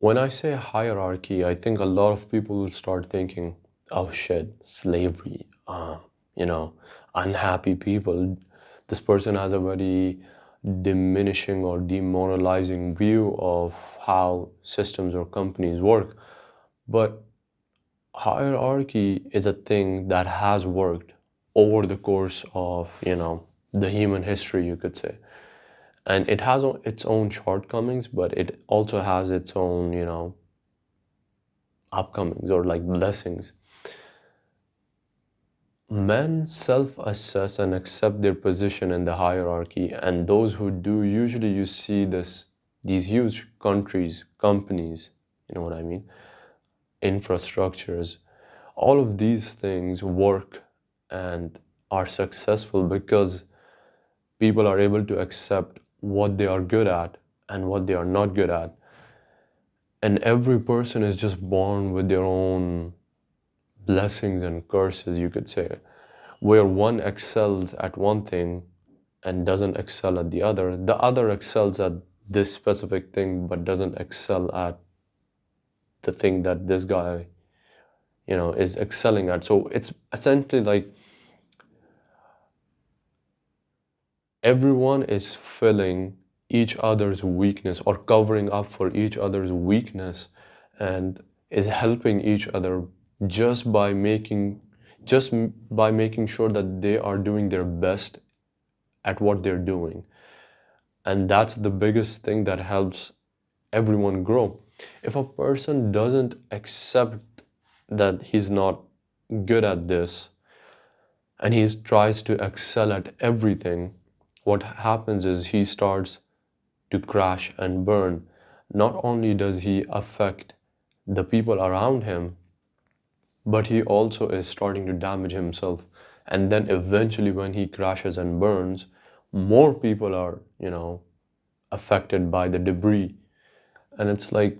When I say hierarchy, I think a lot of people will start thinking, oh shit, slavery, you know, unhappy people. This person has a very diminishing or demoralizing view of how systems or companies work. But hierarchy is a thing that has worked over the course of, the human history, you could say. And it has its own shortcomings, but it also has its own, upcomings or like blessings. Men self-assess and accept their position in the hierarchy, and those who do, usually you see these huge countries, companies, you know what I mean, infrastructures, all of these things work and are successful because people are able to accept what they are good at and what they are not good at. And every person is just born with their own blessings and curses, you could say, where one excels at one thing and doesn't excel at the other excels at this specific thing but doesn't excel at the thing that this guy, is excelling at. So it's essentially like everyone is filling each other's weakness or covering up for each other's weakness and is helping each other just by making just by making sure that they are doing their best at what they're doing. And that's the biggest thing that helps everyone grow. If a person doesn't accept that he's not good at this and he tries to excel at everything, what happens is he starts to crash and burn. Not only does he affect the people around him, but he also is starting to damage himself. And then eventually, when he crashes and burns, more people are, affected by the debris. And it's like,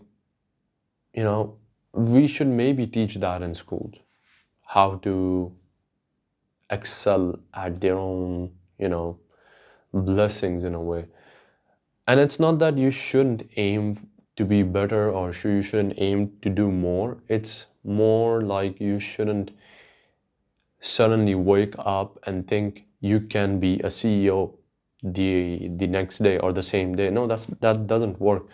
we should maybe teach that in schools, how to excel at their own, blessings in a way. And it's not that you shouldn't aim to be better or you shouldn't aim to do more. It's more like you shouldn't suddenly wake up and think you can be a CEO the next day or the same day. No, that doesn't work.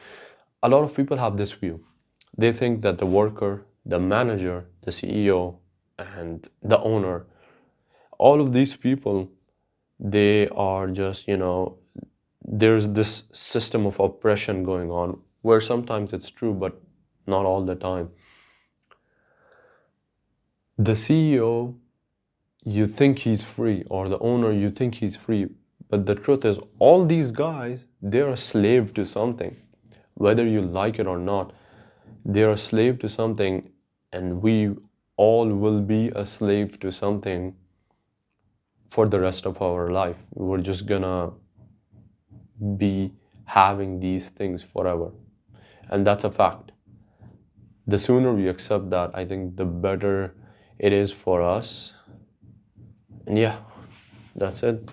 A lot of people have this view. They think that the worker, the manager, the CEO, and the owner, all of these people, they are just, there's this system of oppression going on where sometimes it's true, but not all the time. The CEO, you think he's free, or the owner, you think he's free, but the truth is, all these guys, they're a slave to something. Whether you like it or not, they're a slave to something, and we all will be a slave to something for the rest of our life. We're just gonna be having these things forever. And that's a fact. The sooner we accept that, I think the better it is for us. And yeah, that's it.